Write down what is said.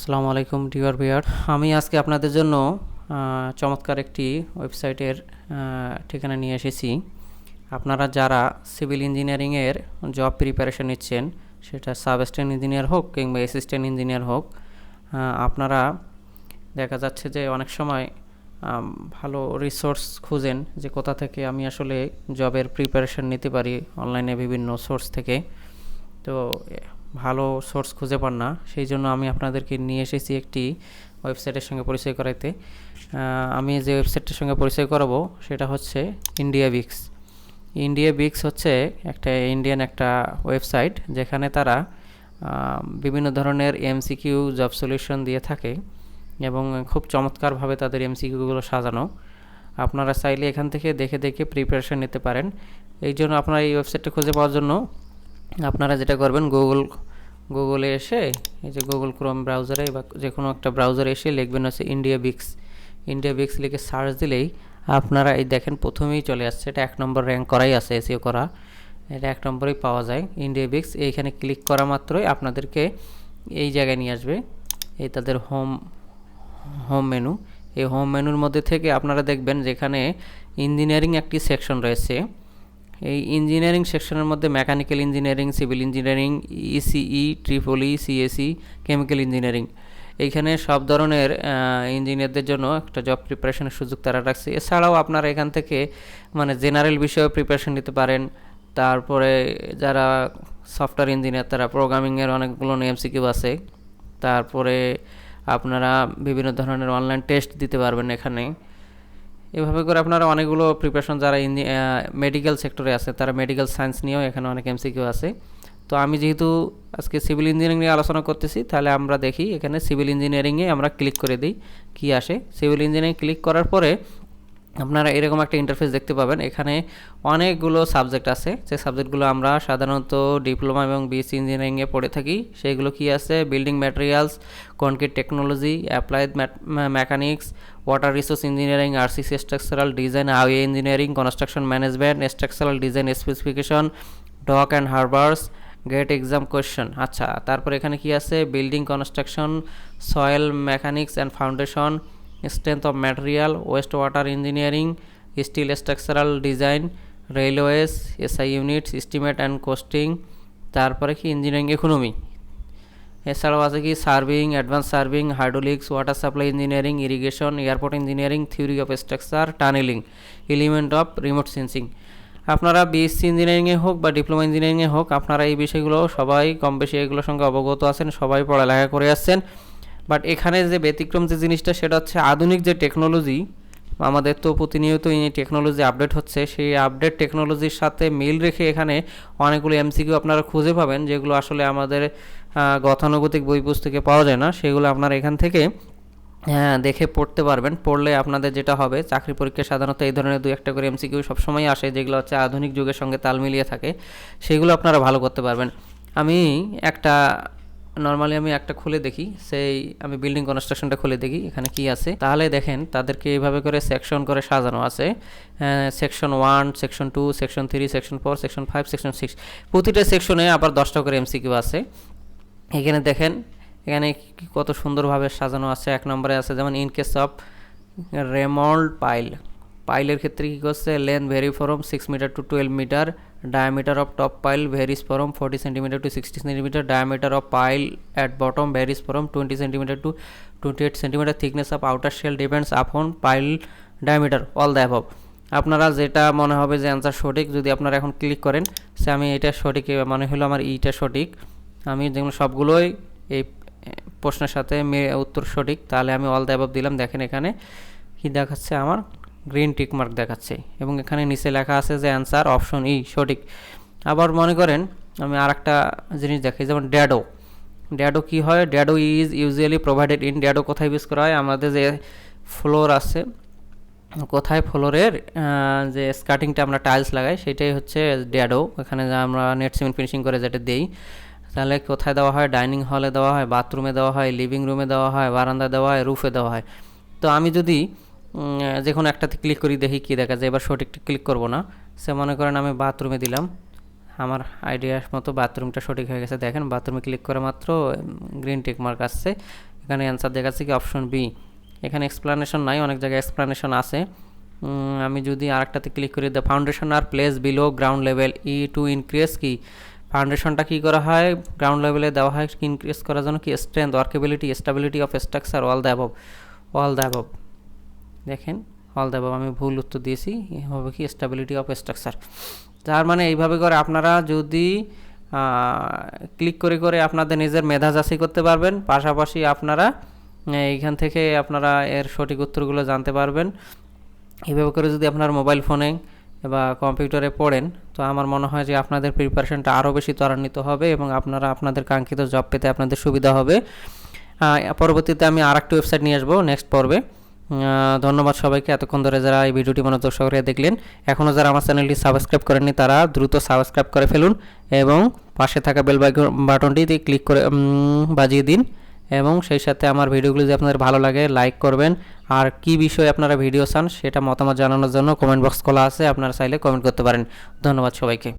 আসসালামু আলাইকুম dear viewer. আমি আজকে আপনাদের জন্য চমৎকার একটি ওয়েবসাইটের ঠিকানা নিয়ে এসেছি। আপনারা যারা সিভিল ইঞ্জিনিয়ারিংয়ের জব প্রিপারেশন নিচ্ছেন, সেটা সাব অ্যাসিস্ট্যান্ট ইঞ্জিনিয়ার হোক কিংবা অ্যাসিস্ট্যান্ট ইঞ্জিনিয়ার হোক, আপনারা দেখা যাচ্ছে যে অনেক সময় ভালো রিসোর্স খুঁজেন যে কোথা থেকে আমি আসলে জবের প্রিপারেশন নিতে পারি অনলাইনে বিভিন্ন সোর্স থেকে। তো ভালো সোর্স খুঁজে পান না, সেই জন্য আমি আপনাদেরকে নিয়ে এসেছি একটি ওয়েবসাইটের সঙ্গে পরিচয় করাইতে। আমি যে ওয়েবসাইটটির সঙ্গে পরিচয় করাবো সেটা হচ্ছে ইন্ডিয়া বিক্স। ইন্ডিয়া বিক্স হচ্ছে ইন্ডিয়ান একটা ওয়েবসাইট, যেখানে তারা বিভিন্ন ধরনের এমসিকিউ জব সলিউশন দিয়ে থাকে এবং খুব চমৎকারভাবে তাদের এমসিকিউগুলো সাজানো। আপনারা চাইলে এখান থেকে দেখে দেখে প্রিপারেশন নিতে পারেন। এই জন্য আপনারা এই ওয়েবসাইটটা খুঁজে পাওয়ার জন্য আপনারা যেটা করবেন, গুগলে এসে এই যে গুগল ক্রোম ব্রাউজারে বা যে কোনো একটা ব্রাউজারে এসে লিখবেন হচ্ছে ইন্ডিয়া বিক্স লিখে সার্চ দিলেই আপনারা এই দেখেন প্রথমেই চলে আসছে। এটা 1 নম্বর র্যাঙ্ক করাই আছে, এসইও করা, এটা 1 নম্বরেই পাওয়া যায় ইন্ডিয়া বিক্স। এইখানে ক্লিক করা মাত্রই আপনাদেরকে এই জায়গায় নিয়ে আসবে, এই তাদের হোম মেনু। এই হোম মেনুর মধ্যে থেকে আপনারা দেখবেন যেখানে ইঞ্জিনিয়ারিং একটি সেকশন রয়েছে। এই ইঞ্জিনিয়ারিং সেকশনের মধ্যে mechanical engineering, civil engineering, ECE, triple E, CSE, chemical engineering, এইখানে সব ধরনের ইঞ্জিনিয়ারদের জন্য একটা জব প্রিপারেশনের সুযোগ তারা রাখছে। এছাড়াও আপনারা এখান থেকে জেনারেল বিষয়ে প্রিপারেশন নিতে পারেন। তারপরে যারা সফটওয়্যার ইঞ্জিনিয়ার, তারা প্রোগ্রামিংয়ের অনেকগুলো এমসিকিউ আছে। তারপরে আপনারা বিভিন্ন ধরনের অনলাইন টেস্ট দিতে পারবেন এখানে। এভাবে করে আপনারা অনেকগুলো প্রিপারেশন, যারা মেডিকেল সেক্টরে আছে তারা মেডিকেল সায়েন্স নিয়েও এখানে অনেক এমসিকিউ আছে। তো আমি যেহেতু আজকে সিভিল ইঞ্জিনিয়ারিং নিয়ে আলোচনা করতেছি, তাহলে আমরা দেখি এখানে সিভিল ইঞ্জিনিয়ারিংয়ে আমরা ক্লিক করে দিই, কি আসে। সিভিল ইঞ্জিনিয়ারিং ক্লিক করার পরে আপনারা এরকম একটা ইন্টারফেস দেখতে পাবেন। এখানে অনেকগুলো সাবজেক্ট আছে, যে সাবজেক্টগুলো আমরা সাধারণত ডিপ্লোমা এবং বিএসসি ইঞ্জিনিয়ারিংয়ে পড়ে থাকি। সেগুলো কি আছে: building materials, concrete technology, applied mechanics, water resource engineering, RCC structural design, highway engineering, construction management, structural design specification, dock and harbours, GATE exam question. আচ্ছা, তারপর এখানে কি আছে: building construction, soil mechanics and foundation, strength of material, waste water engineering, steel structural design, railways, SI units, estimate and costing. তারপরে কি engineering economy. এছাড়াও আছে কি surveying, advance surveying, hydraulics, water supply engineering, irrigation, airport engineering, theory of structure, tunneling, element of remote sensing. আপনারা BSc ইঞ্জিনিয়ারিংয়ে হোক বা diploma ইঞ্জিনিয়ারিংয়ে হোক, আপনারা এই বিষয়গুলো সবাই কম বেশি এগুলোর সঙ্গে অবগত আছেন, সবাই পড়ালেখা করে আসছেন। বাট এখানে যে ব্যতিক্রম যে জিনিসটা, সেটা হচ্ছে আধুনিক যে টেকনোলজি, আমাদের তো প্রতিনিয়ত এই টেকনোলজি আপডেট হচ্ছে, সেই আপডেট টেকনোলজির সাথে মিল রেখে এখানে অনেকগুলো এমসিকিউ আপনারা খুঁজে পাবেন, যেগুলো আসলে আমাদের গতানুগতিক বই পুস্তকে পাওয়া যায় না। সেগুলো আপনারা এখান থেকে দেখে পড়তে পারবেন। পড়লে আপনাদের যেটা হবে, চাকরি পরীক্ষায় সাধারণত এই ধরনের 2-1টা করে এমসিকিউ সবসময় আসে, যেগুলো হচ্ছে আধুনিক যুগের সঙ্গে তাল মিলিয়ে থাকে, সেগুলো আপনারা ভালো করতে পারবেন। আমি একটা খুলে দেখি, আমি বিল্ডিং কনস্ট্রাকশনটা খুলে দেখি এখানে কি আছে। তাহলে দেখেন তাদেরকে এইভাবে করে সেকশন করে সাজানো আছে। Section 1, section 2, section 3, section 4, section 5, section 6। প্রতিটা সেকশনে আবার 10টা করে এমসিকিউ আছে। এখানে দেখেন এখানে কত সুন্দরভাবে সাজানো আছে। 1 নম্বরে আছে যেমন ইন কেস অফ রেমল্ড পাইলের ক্ষেত্রে কী করছে: length vary from 6 metre to 12 metre, diameter of top pile varies from 40 centimetre to 60 centimetre, diameter of pile at bottom varies from 20 centimetre to 28 centimetre, thickness of outer shell depends upon pile diameter, all the above. আপনারা যেটা মনে হবে যে answer সঠিক, যদি আপনারা এখন click করেন সে আমি এটা সঠিক মনে হলো, আমার এইটা সঠিক, আমি যেগুলো সবগুলোই এই প্রশ্নের সাথে উত্তর সঠিক, তাহলে আমি অল দ্য অ্যাবভ দিলাম। দেখেন এখানে কি দেখাচ্ছে, আমার গ্রিন টিক মার্ক দেখাচ্ছে, এবং এখানে নিচে লেখা আছে যে অ্যান্সার অপশন ই সঠিক। আবার মনে করেন আমি আর একটা জিনিস দেখি, যেমন ড্যাডো কি হয়: ড্যাডো ইজ ইউজুয়ালি প্রোভাইডেড ইন, ড্যাডো কোথায় ইউজ করা হয়? আমাদের যে ফ্লোর আছে, কোথায় ফ্লোরের যে স্কার্টিংটা আমরা টাইলস লাগাই, সেটাই হচ্ছে ড্যাডো। এখানে আমরা নেট সিমেন্ট ফিনিশিং করে যেটা দেই, তাহলে কোথায় দেওয়া হয়? ডাইনিং হলে দেওয়া হয়, বাথরুমে দেওয়া হয়, লিভিং রুমে দেওয়া হয়, বারান্দা দেওয়া হয়, রুফে দেওয়া হয়। তো আমি যদি যে কোনো একটাতে ক্লিক করি, দেখি কি দেখা যায়। এবার সঠিকটা ক্লিক করব না, সে মনে করেন আমি বাথরুমে দিলাম, আমার আইডিয়া মতো বাথরুমটা সঠিক হয়ে গেছে। দেখেন বাথরুমে ক্লিক করা মাত্র গ্রিন টিক মার্ক আসছে। এখানে অ্যান্সার দেখাচ্ছে কি অপশন বি। এখানে এক্সপ্লানেশন নাই, অনেক জায়গায় এক্সপ্লানেশন আছে। আমি যদি আরেকটাতে ক্লিক করি, the foundation are place below ground level to increase কি ফাউন্ডেশনটা কী করা হয়, গ্রাউন্ড লেভেলে দেওয়া হয় ইনক্রিজ করার জন্য কি strength, workability, stability of structure, all the above. দেখেন অল দ্য অ্যাবভ আমি ভুল উত্তর দিয়েছি, হবে কি স্টেবিলিটি অফ স্ট্রাকচার। তার মানে এইভাবে করে আপনারা যদি ক্লিক করে আপনাদের নিজের মেধা যাচাই করতে পারবেন, পাশাপাশি আপনারা এইখান থেকে আপনারা এর সঠিক উত্তরগুলো জানতে পারবেন। এইভাবে করে যদি আপনার মোবাইল ফোনে বা কম্পিউটারে পড়েন, তো আমার মনে হয় যে আপনাদের প্রিপারেশনটা আরও বেশি ত্বরান্বিত হবে এবং আপনারা আপনাদের কাঙ্ক্ষিত জব পেতে আপনাদের সুবিধা হবে। পরবর্তীতে আমি আরেকটি ওয়েবসাইট নিয়ে আসবো নেক্সট পর্বে। ধন্যবাদ সবাইকে এতক্ষণ ধরে যারা এই ভিডিওটি মনোযোগ সহকারে দেখলেন। এখনও যারা আমার চ্যানেলটি সাবস্ক্রাইব করেননি তারা দ্রুত সাবস্ক্রাইব করে ফেলুন এবং পাশে থাকা বেল বাটনটিতে ক্লিক করে বাজিয়ে দিন, এবং সেই সাথে আমার ভিডিওগুলো যদি আপনাদের ভালো লাগে লাইক করবেন। আর কি বিষয়ে আপনারা ভিডিও চান সেটা মতামত জানানোর জন্য কমেন্ট বক্স খোলা আছে, আপনারা চাইলে কমেন্ট করতে পারেন। ধন্যবাদ সবাইকে।